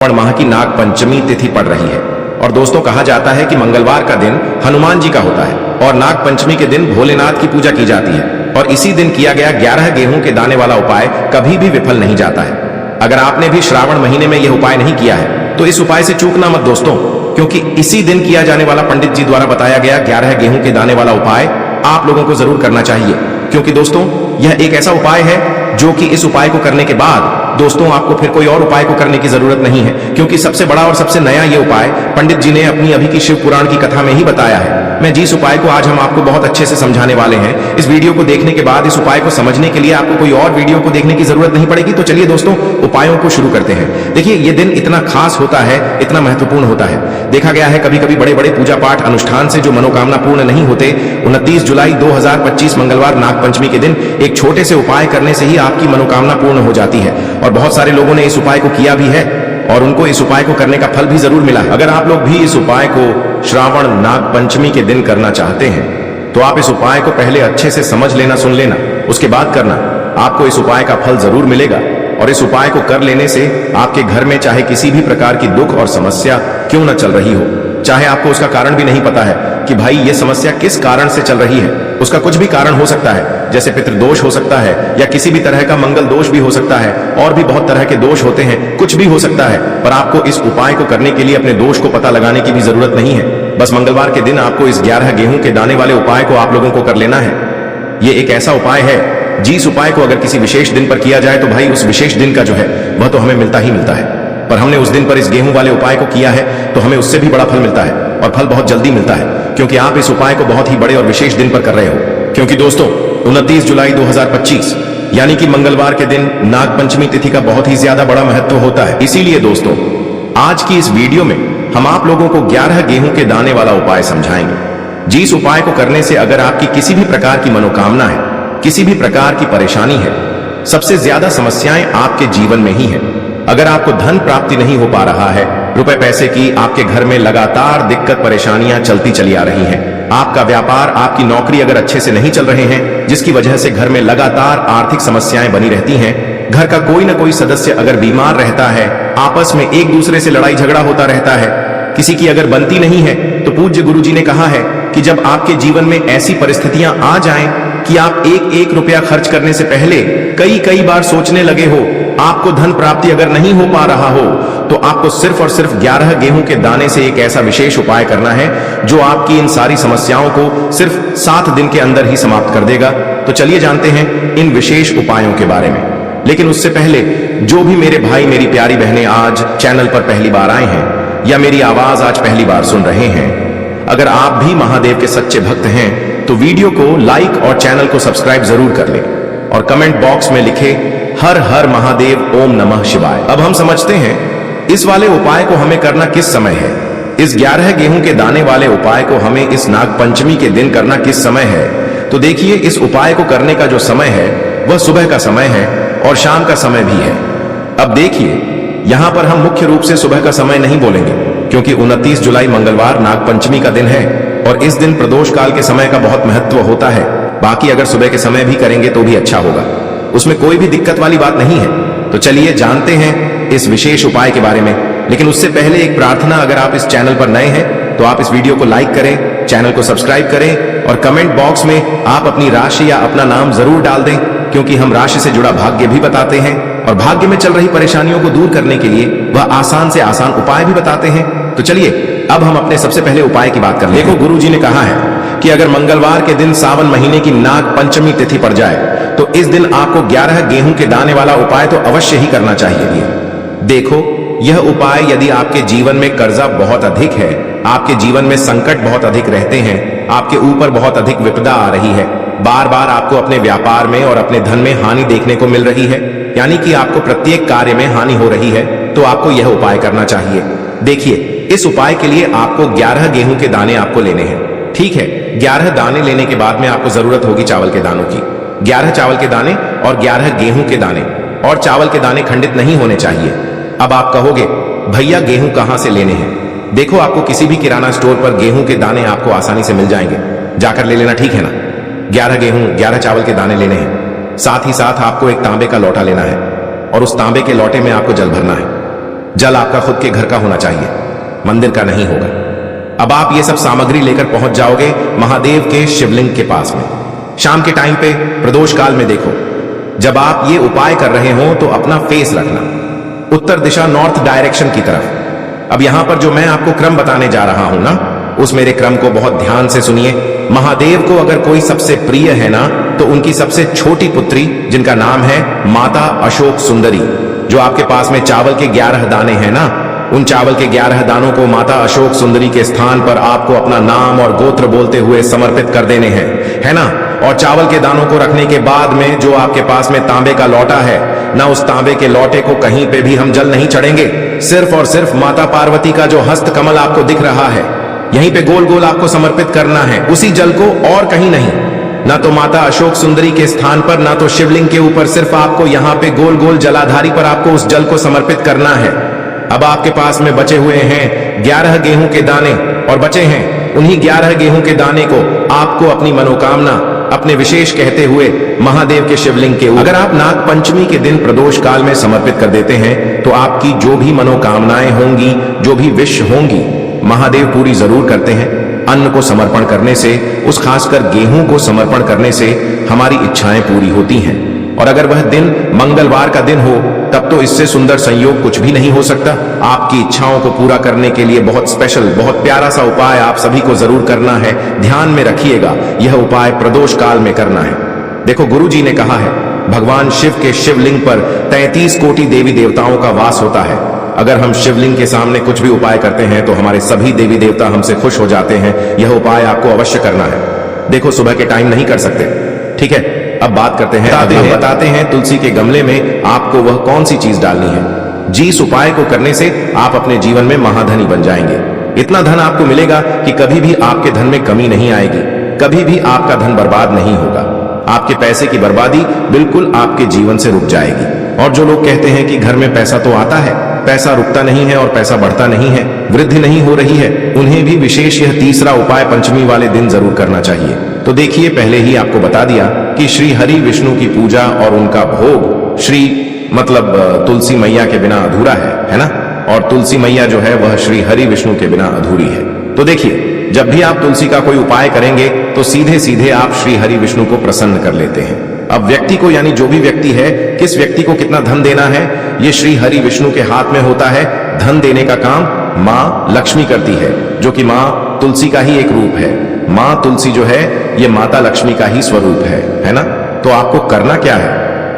श्रावण माह की नाग पंचमी तिथि पड़ रही है और दोस्तों कहा जाता है कि मंगलवार का दिन हनुमान जी का होता है और नाग पंचमी के दिन भोलेनाथ की पूजा की जाती है और इसी दिन किया गया 11 गेहूं के दाने वाला उपाय कभी भी विफल नहीं जाता है। अगर आपने भी श्रावण महीने में यह उपाय नहीं किया है तो इस उपाय से चूकना मत दोस्तों, क्योंकि इसी दिन किया जाने वाला पंडित जी द्वारा बताया गया 11 गेहूं के दाने वाला उपाय आप लोगों को जरूर करना चाहिए, क्योंकि दोस्तों यह एक ऐसा उपाय है जो कि इस उपाय को करने के बाद दोस्तों आपको फिर कोई और उपाय को करने की जरूरत नहीं है, क्योंकि सबसे बड़ा और सबसे नया ये उपाय पंडित जी ने अपनी अभी की शिव पुराण की कथा में ही बताया है। मैं जिस उपाय को आज हम आपको बहुत अच्छे से समझाने वाले हैं, इस वीडियो को देखने के बाद इस उपाय को समझने के लिए आपको कोई और वीडियो को देखने की जरूरत नहीं पड़ेगी। तो चलिए दोस्तों उपायों को शुरू करते हैं। देखिए ये दिन इतना खास होता है, इतना महत्वपूर्ण होता है। देखा गया है कभी कभी बड़े बड़े पूजा पाठ अनुष्ठान से जो मनोकामना पूर्ण नहीं होते, 29 जुलाई 2025 मंगलवार नाग पंचमी के दिन एक छोटे से उपाय करने से ही आपकी मनोकामना पूर्ण हो जाती है और बहुत सारे लोगों ने इस उपाय को किया भी है और उनको इस उपाय को करने का फल भी जरूर मिला है। अगर आप लोग भी इस उपाय को श्रावण नाग पंचमी के दिन करना चाहते हैं तो आप इस उपाय को पहले अच्छे से समझ लेना, सुन लेना, उसके बाद करना। आपको इस उपाय का फल जरूर मिलेगा और इस उपाय को कर लेने से आपके घर में चाहे किसी भी प्रकार की दुख और समस्या क्यों न चल रही हो, चाहे आपको उसका कारण भी नहीं पता है कि भाई ये समस्या किस कारण से चल रही है, उसका कुछ भी कारण हो सकता है, जैसे पितृदोष हो सकता है या किसी भी तरह का मंगल दोष भी हो सकता है और भी बहुत तरह के दोष होते हैं, कुछ भी हो सकता है। पर आपको इस उपाय को करने के लिए अपने दोष को पता लगाने की भी जरूरत नहीं है। बस मंगलवार के दिन आपको इस 11 गेहूं के दाने वाले उपाय को आप लोगों को कर लेना है। ये एक ऐसा उपाय है जिस उपाय को अगर किसी विशेष दिन पर किया जाए तो भाई उस विशेष दिन का जो है वह तो हमें मिलता ही मिलता है, पर हमने उस दिन पर इस गेहूं वाले उपाय को किया है तो हमें उससे भी बड़ा फल मिलता है और फल बहुत जल्दी मिलता है, क्योंकि आप इस उपाय को बहुत ही बड़े और विशेष दिन पर कर रहे हो। क्योंकि दोस्तों 29 जुलाई 2025 यानी कि मंगलवार के दिन नाग पंचमी तिथि का बहुत ही ज्यादा बड़ा महत्व होता है। इसीलिए दोस्तों आज की इस वीडियो में हम आप लोगों को 11 गेहूं के दाने वाला उपाय समझाएंगे, जिस उपाय को करने से अगर आपकी किसी भी प्रकार की मनोकामना है, किसी भी प्रकार की परेशानी है, सबसे ज्यादा समस्याएं आपके जीवन में ही है। अगर आपको धन प्राप्ति नहीं हो पा रहा है, रुपए पैसे की आपके घर में लगातार दिक्कत परेशानियां चलती चली आ रही हैं, आपका व्यापार, आपकी नौकरी अगर अच्छे से नहीं चल रहे हैं, जिसकी वजह से घर में लगातार आर्थिक समस्याएं बनी रहती हैं, घर का कोई ना कोई सदस्य अगर बीमार रहता है, आपस में एक दूसरे से लड़ाई झगड़ा होता रहता है, किसी की अगर बनती नहीं है, तो पूज्य गुरु जी ने कहा है कि जब आपके जीवन में ऐसी परिस्थितियां आ जाएं कि आप एक एक रुपया खर्च करने से पहले कई बार सोचने लगे हो, आपको धन प्राप्ति अगर नहीं हो पा रहा हो, तो आपको सिर्फ और सिर्फ 11 गेहूं के दाने से एक ऐसा विशेष उपाय करना है जो आपकी इन सारी समस्याओं को सिर्फ 7 दिन के अंदर ही समाप्त कर देगा। तो चलिए जानते हैं इन विशेष उपायों के बारे में। लेकिन उससे पहले जो भी मेरे भाई मेरी प्यारी बहनें आज चैनल पर पहली बार आए हैं या मेरी आवाज आज पहली बार सुन रहे हैं, अगर आप भी महादेव के सच्चे भक्त हैं तो वीडियो को लाइक और चैनल को सब्सक्राइब जरूर कर लें और कमेंट बॉक्स में लिखे हर हर महादेव ओम नमः शिवाय। अब हम समझते हैं इस वाले उपाय को हमें करना किस समय है। इस 11 गेहूं के दाने वाले उपाय को हमें इस नाग पंचमी के दिन करना किस समय है। तो देखिए इस उपाय को करने का जो समय है वह सुबह का समय है और शाम का समय भी है। अब देखिए यहां पर हम मुख्य रूप से सुबह का समय नहीं बोलेंगे, क्योंकि 29 जुलाई मंगलवार नाग पंचमी का दिन है और इस दिन प्रदोष काल के समय का बहुत महत्व होता है। बाकी अगर सुबह के समय भी करेंगे तो भी अच्छा होगा, उसमें कोई भी दिक्कत वाली बात नहीं है। तो चलिए जानते हैं इस विशेष उपाय के बारे में। लेकिन उससे पहले एक प्रार्थना, अगर आप इस चैनल पर नए हैं तो आप इस वीडियो को लाइक करें, चैनल को सब्सक्राइब करें और कमेंट बॉक्स में आप अपनी राशि या अपना नाम जरूर डाल दें, क्योंकि हम राशि से जुड़ा भाग्य भी बताते हैं और भाग्य में चल रही परेशानियों को दूर करने के लिए वह आसान से आसान उपाय भी बताते हैं। तो चलिए अब हम अपने सबसे पहले उपाय की बात कर लें। देखो गुरु जी ने कहा है कि अगर मंगलवार के दिन सावन महीने की नाग पंचमी तिथि पड़ जाए तो इस दिन आपको 11 गेहूं के दाने वाला उपाय तो अवश्य ही करना चाहिए। देखो यह उपाय यदि आपके जीवन में कर्जा बहुत अधिक है, आपके जीवन में संकट बहुत अधिक रहते हैं, आपके ऊपर बहुत अधिक विपदा आ रही है, बार बार आपको अपने व्यापार में और अपने धन में हानि देखने को मिल रही है, यानी कि आपको प्रत्येक कार्य में हानि हो रही है, तो आपको यह उपाय करना चाहिए। देखिए इस उपाय के लिए आपको 11 गेहूं के दाने आपको लेने हैं, ठीक है। 11 दाने लेने के बाद में आपको जरूरत होगी चावल के दानों की। 11 चावल के दाने और 11 गेहूं के दाने, और चावल के दाने खंडित नहीं होने चाहिए। अब आप कहोगे भैया गेहूं कहां से लेने हैं। देखो आपको किसी भी किराना स्टोर पर गेहूं के दाने आपको आसानी से मिल जाएंगे, जाकर ले लेना, ठीक है ना। 11 गेहूं 11 चावल के दाने लेने हैं। साथ ही साथ आपको एक तांबे का लोटा लेना है और उस तांबे के लोटे में आपको जल भरना है। जल आपका खुद के घर का होना चाहिए, मंदिर का नहीं होगा। अब आप ये सब सामग्री लेकर पहुंच जाओगे महादेव के शिवलिंग के पास में। शाम के टाइम पे प्रदोष काल में देखो, जब आप ये उपाय कर रहे हो तो अपना फेस रखना उत्तर दिशा, नॉर्थ डायरेक्शन की तरफ। अब यहां पर जो मैं आपको क्रम बताने जा रहा हूं ना, उस मेरे क्रम को बहुत ध्यान से सुनिए। महादेव को अगर कोई सबसे प्रिय है ना, तो उनकी सबसे छोटी पुत्री, जिनका नाम है माता अशोक सुंदरी, जो आपके पास में चावल के 11 दाने हैं ना, उन चावल के 11 दानों को माता अशोक सुंदरी के स्थान पर आपको अपना नाम और गोत्र बोलते हुए समर्पित कर देने हैं, है ना। और चावल के दानों को रखने के बाद में जो आपके पास में तांबे का लोटा है ना, उस तांबे के लोटे को कहीं पे भी हम जल नहीं चढ़ेंगे। सिर्फ और सिर्फ माता पार्वती का जो हस्त कमल आपको दिख रहा है, यहीं पे गोल गोल आपको समर्पित करना है, उसी जल को, और कहीं नहीं। ना तो माता अशोक सुंदरी के स्थान पर, ना तो शिवलिंग के ऊपर, सिर्फ आपको यहाँ पे गोल गोल जलाधारी पर आपको उस जल को समर्पित करना है। अब आपके पास में बचे हुए हैं 11 गेहूं के दाने, और बचे हैं उन्हीं 11 गेहूं के दाने को आपको अपनी मनोकामना, अपने विशेष कहते हुए महादेव के शिवलिंग के ऊपर, अगर आप नाग पंचमी के दिन प्रदोष काल में समर्पित कर देते हैं, तो आपकी जो भी मनोकामनाएं होंगी, जो भी विश होंगी, महादेव पूरी जरूर करते हैं। अन्न को समर्पण करने से, उस खासकर गेहूं को समर्पण करने से हमारी इच्छाएं पूरी होती हैं। और अगर वह दिन मंगलवार का दिन हो, तब तो इससे सुंदर संयोग कुछ भी नहीं हो सकता। आपकी इच्छाओं को पूरा करने के लिए बहुत स्पेशल, बहुत प्यारा सा उपाय आप सभी को जरूर करना है। ध्यान में रखिएगा, यह उपाय प्रदोष काल में करना है। देखो, गुरु जी ने कहा है, भगवान शिव के शिवलिंग पर 33 कोटि देवी देवताओं का वास होता है। अगर हम शिवलिंग के सामने कुछ भी उपाय करते हैं तो हमारे सभी देवी देवता हमसे खुश हो जाते हैं। यह उपाय आपको अवश्य करना है। देखो, सुबह के टाइम नहीं कर सकते, ठीक है। अब बात करते हैं, बताते हैं तुलसी के गमले में आपको वह कौन सी चीज डालनी है। जी, इस उपाय को करने से आप अपने जीवन में महाधनी बन जाएंगे। इतना धन आपको मिलेगा कि कभी भी आपके धन में कमी नहीं आएगी, कभी भी आपका धन बर्बाद नहीं होगा। आपके पैसे की बर्बादी बिल्कुल आपके जीवन से रुक जाएगी। और जो लोग कहते हैं कि घर में पैसा तो आता है, पैसा रुकता नहीं है और पैसा बढ़ता नहीं है, वृद्धि नहीं हो रही है, उन्हें भी विशेष यह तीसरा उपाय पंचमी वाले दिन जरूर करना चाहिए। तो देखिए, पहले ही आपको बता दिया कि श्री हरि विष्णु की पूजा और उनका भोग श्री मतलब तुलसी मैया के बिना अधूरा है ना। और तुलसी मैया जो है वह श्री हरि विष्णु के बिना अधूरी है। तो देखिए, जब भी आप तुलसी का कोई उपाय करेंगे तो सीधे सीधे आप श्री हरि विष्णु को प्रसन्न कर लेते हैं। अब व्यक्ति को, यानी जो भी व्यक्ति है, किस व्यक्ति को कितना धन देना है, ये श्री हरि विष्णु के हाथ में होता है। धन देने का काम मां लक्ष्मी करती है, जो कि मां तुलसी का ही एक रूप है। मां तुलसी जो है ये माता लक्ष्मी का ही स्वरूप है ना। तो आपको करना क्या है,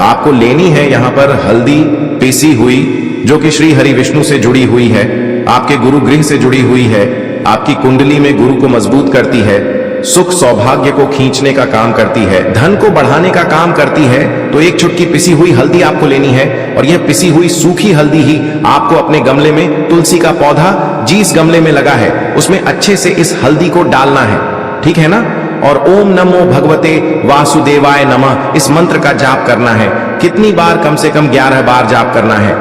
आपको लेनी है यहाँ पर हल्दी पीसी हुई, जो कि श्री हरि विष्णु से जुड़ी हुई है, आपके गुरु गृह से जुड़ी हुई है, आपकी कुंडली में गुरु को मजबूत करती है, सुख सौभाग्य को खींचने का काम करती है, धन को बढ़ाने का काम करती है। तो एक चुटकी पिसी हुई हल्दी आपको लेनी है, और यह पिसी हुई सूखी हल्दी ही आपको अपने गमले में, तुलसी का पौधा जिस गमले में लगा है उसमें अच्छे से इस हल्दी को डालना है, ठीक है ना। और ओम नमो भगवते वासुदेवाय नमः, इस मंत्र का जाप करना है। कितनी बार? कम से कम 11 बार जाप करना है।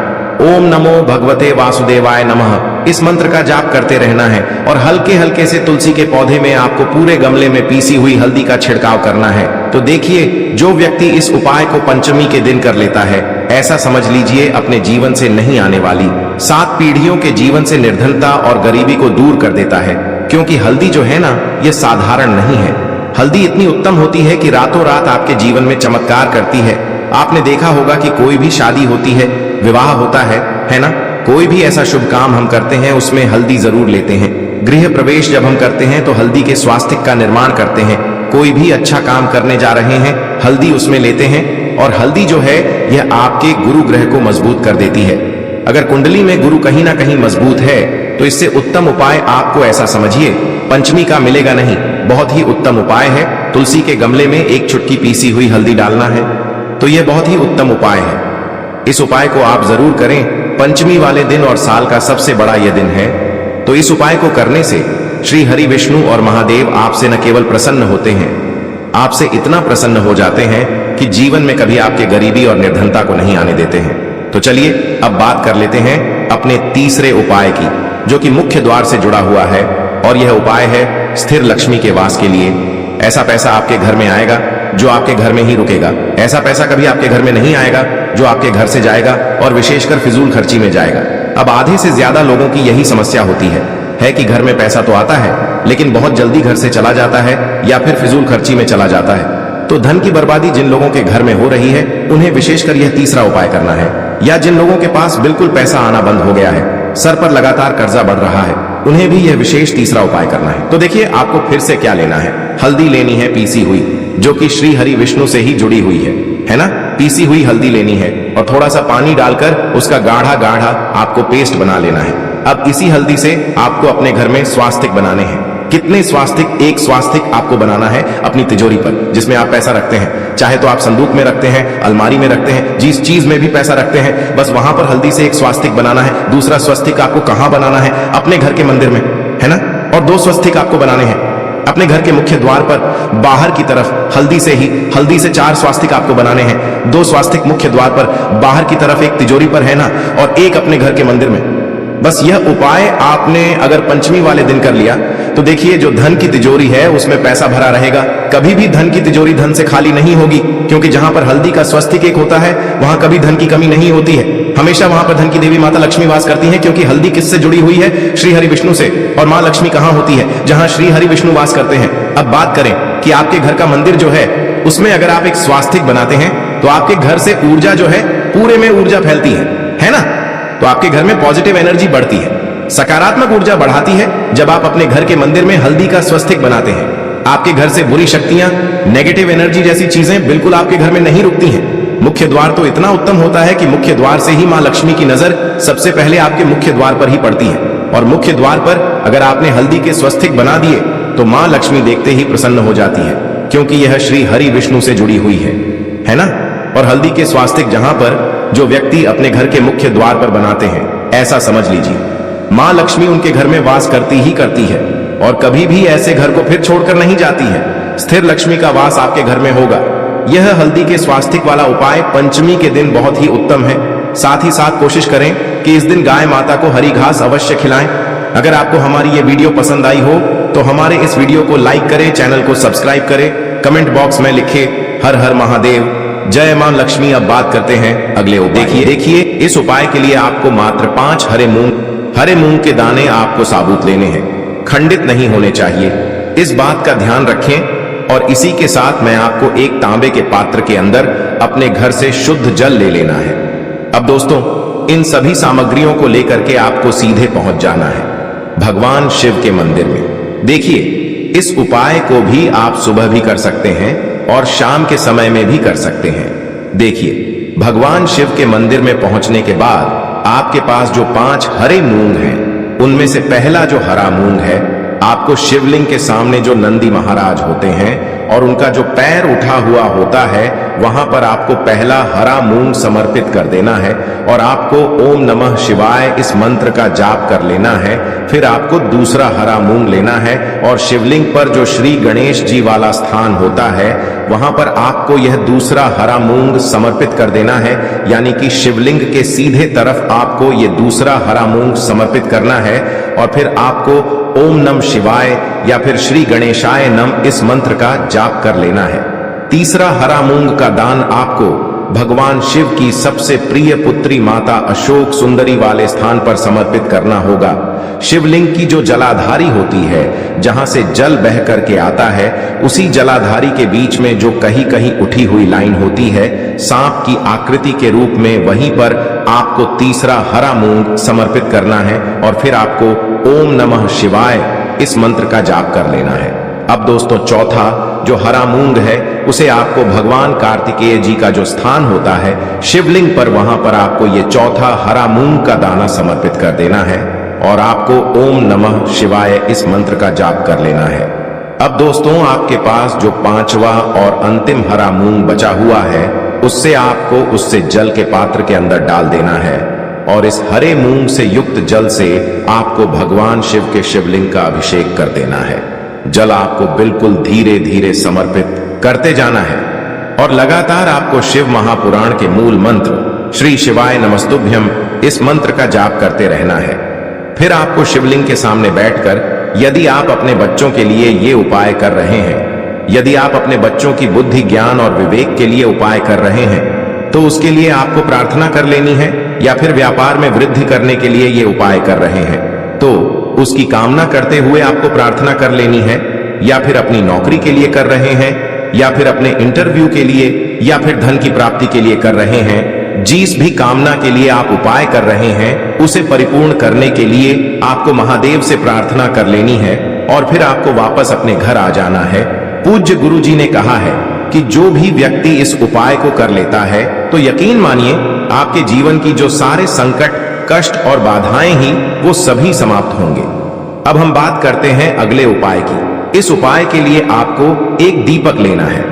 ओम नमो भगवते वासुदेवाय नमः, इस मंत्र का जाप करते रहना है। और हल्के हल्के से तुलसी के पौधे में आपको पूरे गमले में पीसी हुई हल्दी का छिड़काव करना है। तो देखिए, जो व्यक्ति इस उपाय को पंचमी के दिन कर लेता है, ऐसा समझ लीजिए अपने जीवन से नहीं आने वाली 7 पीढ़ियों के जीवन से निर्धनता और गरीबी को दूर कर देता है। क्योंकि हल्दी जो है ना, यह साधारण नहीं है। हल्दी इतनी उत्तम होती है कि रातों रात आपके जीवन में चमत्कार करती है। आपने देखा होगा कि कोई भी शादी होती है, विवाह होता है ना, कोई भी ऐसा शुभ काम हम करते हैं उसमें हल्दी जरूर लेते हैं। गृह प्रवेश जब हम करते हैं तो हल्दी के स्वास्तिक का निर्माण करते हैं। कोई भी अच्छा काम करने जा रहे हैं, हल्दी उसमें लेते हैं। और हल्दी जो है यह आपके गुरु ग्रह को मजबूत कर देती है। अगर कुंडली में गुरु कहीं ना कहीं मजबूत है तो इससे उत्तम उपाय आपको ऐसा समझिए पंचमी का मिलेगा नहीं। बहुत ही उत्तम उपाय है, तुलसी के गमले में एक चुटकी पीसी हुई हल्दी डालना है। तो यह बहुत ही उत्तम उपाय है। इस उपाय को आप जरूर करें पंचमी वाले दिन, और साल का सबसे बड़ा यह दिन है। तो इस उपाय को करने से श्री हरि विष्णु और महादेव आपसे न केवल प्रसन्न होते हैं, आपसे इतना प्रसन्न हो जाते हैं कि जीवन में कभी आपके गरीबी और निर्धनता को नहीं आने देते हैं। तो चलिए अब बात कर लेते हैं अपने तीसरे उपाय की, जो कि मुख्य द्वार से जुड़ा हुआ है। और यह उपाय है स्थिर लक्ष्मी के वास के लिए। ऐसा पैसा आपके घर में आएगा जो आपके घर में ही रुकेगा। ऐसा पैसा कभी आपके घर में नहीं आएगा जो आपके घर से जाएगा और विशेषकर फिजूल खर्ची में जाएगा। अब आधे से ज्यादा लोगों की यही समस्या होती है कि घर में पैसा तो आता है लेकिन बहुत जल्दी घर से चला जाता है या फिर फिजूल खर्ची में चला जाता है। तो धन की बर्बादी जिन लोगों के घर में हो रही है उन्हें विशेषकर यह तीसरा उपाय करना है, या जिन लोगों के पास बिल्कुल पैसा आना बंद हो गया है, सर पर लगातार कर्जा बढ़ रहा है, उन्हें भी यह विशेष तीसरा उपाय करना है। तो देखिए आपको फिर से क्या लेना है। हल्दी लेनी है पीसी हुई, जो कि श्री हरि विष्णु से ही जुड़ी हुई है ना। पीसी हुई हल्दी लेनी है और थोड़ा सा पानी डालकर उसका गाढ़ा गाढ़ा आपको पेस्ट बना लेना है। अब इसी हल्दी से आपको अपने घर में स्वास्तिक बनाने हैं। कितने स्वास्तिक? एक स्वास्तिक आपको बनाना है अपनी तिजोरी पर, जिसमें आप पैसा रखते हैं। चाहे तो आप संदूक में रखते हैं, अलमारी में रखते हैं, जिस चीज में भी पैसा रखते हैं, बस वहां पर हल्दी से एक स्वास्तिक बनाना है। दूसरा स्वस्तिक आपको कहां बनाना है? अपने घर के मंदिर में, है ना। और 2 स्वस्तिक आपको बनाने हैं अपने घर के मुख्य द्वार पर बाहर की तरफ। हल्दी से 4 स्वास्तिक आपको बनाने हैं। 2 स्वास्तिक मुख्य द्वार पर बाहर की तरफ, एक तिजोरी पर, है ना, और एक अपने घर के मंदिर में। बस यह उपाय आपने अगर पंचमी वाले दिन कर लिया तो देखिए जो धन की तिजोरी है उसमें पैसा भरा रहेगा। कभी भी धन की तिजोरी धन से खाली नहीं होगी, क्योंकि जहां पर हल्दी का स्वस्तिक एक होता है वहां कभी धन की कमी नहीं होती है। हमेशा वहां पर धन की देवी माता लक्ष्मी वास करती हैं, क्योंकि हल्दी किससे जुड़ी हुई है? श्री हरि विष्णु से। और मां लक्ष्मी कहां होती है? जहां श्री हरि विष्णु वास करते हैं। अब बात करें कि आपके घर का मंदिर जो है उसमें अगर आप एक स्वास्तिक बनाते हैं तो आपके घर से ऊर्जा जो है पूरे में ऊर्जा फैलती है ना। तो आपके घर में पॉजिटिव एनर्जी बढ़ती है, सकारात्मक ऊर्जा बढ़ाती है जब आप अपने घर के मंदिर में हल्दी का स्वस्तिक बनाते हैं। आपके घर से बुरी शक्तियां, नेगेटिव एनर्जी जैसी चीजें बिल्कुल आपके घर में नहीं रुकती हैं। मुख्य द्वार तो इतना उत्तम होता है कि मुख्य द्वार से ही मां लक्ष्मी की नजर सबसे पहले आपके मुख्य द्वार पर ही पड़ती है। और मुख्य द्वार पर अगर आपने हल्दी के स्वस्तिक बना दिए तो मां लक्ष्मी देखते ही प्रसन्न हो जाती है, क्योंकि यह श्री हरि विष्णु से जुड़ी हुई है ना। और हल्दी के स्वास्तिक जहां पर जो व्यक्ति अपने घर के मुख्य द्वार पर बनाते हैं, ऐसा समझ लीजिए मां लक्ष्मी उनके घर में वास करती ही करती है और कभी भी ऐसे घर को फिर छोड़कर नहीं जाती है। स्थिर लक्ष्मी का वास आपके घर में होगा। यह हल्दी के स्वास्तिक वाला उपाय पंचमी के दिन बहुत ही उत्तम है। साथ ही साथ कोशिश करें कि इस दिन गाय माता को हरी घास अवश्य खिलाएं। अगर आपको हमारी ये वीडियो पसंद आई हो तो हमारे इस वीडियो को लाइक करें, चैनल को सब्सक्राइब करें, कमेंट बॉक्स में लिखे हर हर महादेव, जय मां लक्ष्मी। अब बात करते हैं अगले उपाय। देखिए इस उपाय के लिए आपको मात्र 5 हरे मूंग के दाने आपको साबुत लेने हैं, खंडित नहीं होने चाहिए। इस बात का ध्यान रखें। और इसी के साथ मैं आपको एक तांबे के पात्र के अंदर अपने घर से शुद्ध जल ले लेना है। अब दोस्तों इन सभी सामग्रियों को लेकर के आपको सीधे पहुंच जाना है भगवान शिव के मंदिर में। देखिए इस उपाय को भी आप सुबह भी कर सकते हैं और शाम के समय में भी कर सकते हैं। देखिए भगवान शिव के मंदिर में पहुंचने के बाद आपके पास जो 5 हरे मूंग हैं, उनमें से पहला जो हरा मूंग है आपको शिवलिंग के सामने जो नंदी महाराज होते हैं और उनका जो पैर उठा हुआ होता है वहां पर आपको पहला हरा मूंग समर्पित कर देना है और आपको ओम नमः शिवाय इस मंत्र का जाप कर लेना है। फिर आपको दूसरा हरा मूंग लेना है और शिवलिंग पर जो श्री गणेश जी वाला स्थान होता है वहां पर आपको यह दूसरा हरा मूंग समर्पित कर देना है, यानी कि शिवलिंग के सीधे तरफ आपको यह दूसरा हरा मूंग समर्पित करना है। और फिर आपको ओम नम शिवाय या फिर श्री गणेशाय नम इस मंत्र का जाप कर लेना है। तीसरा हरा मूंग का दान आपको भगवान शिव की सबसे प्रिय पुत्री माता अशोक सुंदरी वाले स्थान पर समर्पित करना होगा। शिवलिंग की जो जलाधारी होती है, जहां से जल बह करके आता है, उसी जलाधारी के बीच में जो कहीं कहीं उठी हुई लाइन होती है सांप की आकृति के रूप में, वहीं पर आपको तीसरा हरा मूंग समर्पित करना है और फिर आपको ओम नमः शिवाय इस मंत्र का जाप कर लेना है। अब दोस्तों चौथा जो हरा मूंग है उसे आपको भगवान कार्तिकेय जी का जो स्थान होता है शिवलिंग पर, वहां पर आपको ये चौथा हरा मूंग का दाना समर्पित कर देना है और आपको ओम नमः शिवाय इस मंत्र का जाप कर लेना है। अब दोस्तों आपके पास जो 5वां और अंतिम हरा मूंग बचा हुआ है उससे आपको उससे जल के पात्र के अंदर डाल देना है और इस हरे मूंग से युक्त जल से आपको भगवान शिव के शिवलिंग का अभिषेक कर देना है। जल आपको बिल्कुल धीरे धीरे समर्पित करते जाना है और लगातार आपको शिव महापुराण के मूल मंत्र श्री शिवाय नमस्तुभ्यम इस मंत्र का जाप करते रहना है। फिर आपको शिवलिंग के सामने बैठकर, यदि आप अपने बच्चों के लिए ये उपाय कर रहे हैं, यदि आप अपने बच्चों की बुद्धि ज्ञान और विवेक के लिए उपाय कर रहे हैं, तो उसके लिए आपको प्रार्थना कर लेनी है या फिर व्यापार में वृद्धि करने के लिए ये उपाय कर रहे हैं, तो उसकी कामना करते हुए आपको प्रार्थना कर लेनी है, या फिर अपनी नौकरी के लिए कर रहे हैं, या फिर अपने इंटरव्यू के लिए, या फिर धन की प्राप्ति के लिए कर रहे हैं, जिस भी कामना के लिए आप उपाय कर रहे हैं उसे परिपूर्ण करने के लिए आपको महादेव से प्रार्थना कर लेनी है और फिर आपको वापस अपने घर आ जाना है। पूज्य गुरु जी ने कहा है कि जो भी व्यक्ति इस उपाय को कर लेता है तो यकीन मानिए आपके जीवन की जो सारे संकट, कष्ट और बाधाएं ही वो सभी समाप्त होंगे। अब हम बात करते हैं अगले उपाय की। इस उपाय के लिए आपको एक दीपक लेना है।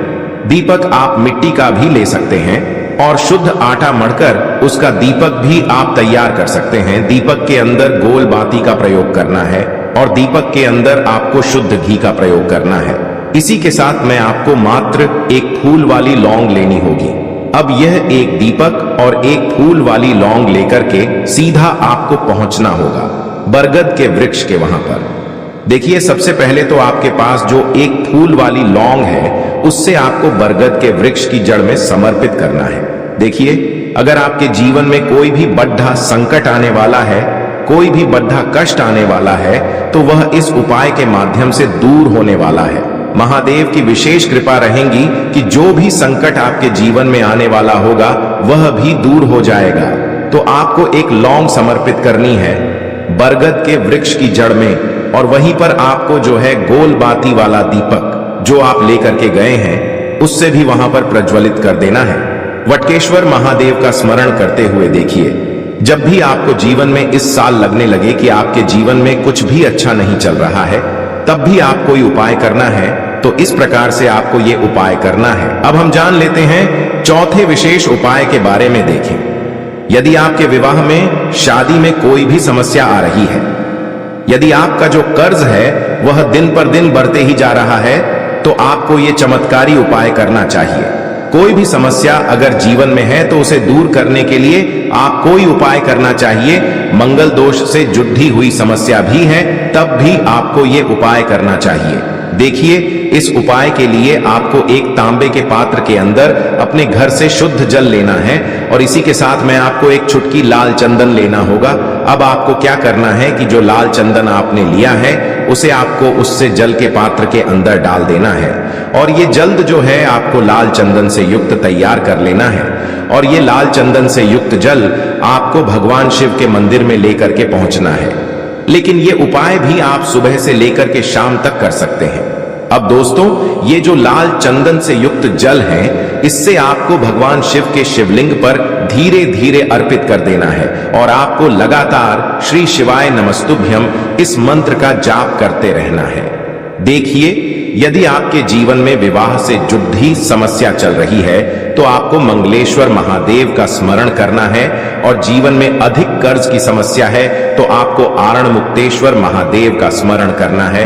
दीपक आप मिट्टी का भी ले सकते हैं और शुद्ध आटा मढ़कर उसका दीपक भी आप तैयार कर सकते हैं। दीपक के अंदर गोल बाती का प्रयोग करना है और दीपक के अंदर आपको शुद्ध घी का प्रयोग करना है। इसी के साथ में आपको मात्र एक फूल वाली लौंग लेनी होगी। अब यह एक दीपक और एक फूल वाली लौंग लेकर के सीधा आपको पहुंचना होगा बरगद के वृक्ष के वहां पर। देखिए, सबसे पहले तो आपके पास जो एक फूल वाली लौंग है उससे आपको बरगद के वृक्ष की जड़ में समर्पित करना है। देखिए, अगर आपके जीवन में कोई भी बड़ा संकट आने वाला है, कोई भी बड़ा कष्ट आने वाला है, तो वह इस उपाय के माध्यम से दूर होने वाला है। महादेव की विशेष कृपा रहेगी कि जो भी संकट आपके जीवन में आने वाला होगा वह भी दूर हो जाएगा। तो आपको एक लौंग समर्पित करनी है बरगद के वृक्ष की जड़ में, और वहीं पर आपको जो है गोल बाती वाला दीपक जो आप लेकर के गए हैं उससे भी वहां पर प्रज्वलित कर देना है। वटकेश्वर महादेव का स्मरण करते हुए देखिए, जब भी आपको जीवन में इस साल लगने लगे कि आपके जीवन में कुछ भी अच्छा नहीं चल रहा है, तब भी आप कोई उपाय करना है तो इस प्रकार से आपको ये उपाय करना है। अब हम जान लेते हैं चौथे विशेष उपाय के बारे में। देखें, यदि आपके विवाह में, शादी में कोई भी समस्या आ रही है, यदि आपका जो कर्ज है वह दिन पर दिन बढ़ते ही जा रहा है, तो आपको ये चमत्कारी उपाय करना चाहिए। कोई भी समस्या अगर जीवन में है तो उसे दूर करने के लिए आप कोई उपाय करना चाहिए। मंगल दोष से जुड़ी हुई समस्या भी है तब भी आपको ये उपाय करना चाहिए। देखिए, इस उपाय के लिए आपको एक तांबे के पात्र के अंदर अपने घर से शुद्ध जल लेना है और इसी के साथ में आपको एक चुटकी लाल चंदन लेना होगा। अब आपको क्या करना है कि जो लाल चंदन आपने लिया है उसे आपको उससे जल के पात्र के अंदर डाल देना है और ये जल्द जो है आपको लाल चंदन से युक्त तैयार कर लेना है। और ये लाल चंदन से युक्त जल आपको भगवान शिव के मंदिर में लेकर के पहुंचना है। लेकिन ये उपाय भी आप सुबह से लेकर के शाम तक कर सकते हैं। अब दोस्तों, ये जो लाल चंदन से युक्त जल है, इससे आपको भगवान शिव के शिवलिंग पर धीरे धीरे अर्पित कर देना है और आपको लगातार श्री शिवाय नमस्तुभ्यम इस मंत्र का जाप करते रहना है। देखिए, यदि आपके जीवन में विवाह से जुड़ी समस्या चल रही है तो आपको मंगलेश्वर महादेव का स्मरण करना है, और जीवन में अधिक कर्ज की समस्या है तो आपको आरण मुक्तेश्वर महादेव का स्मरण करना है।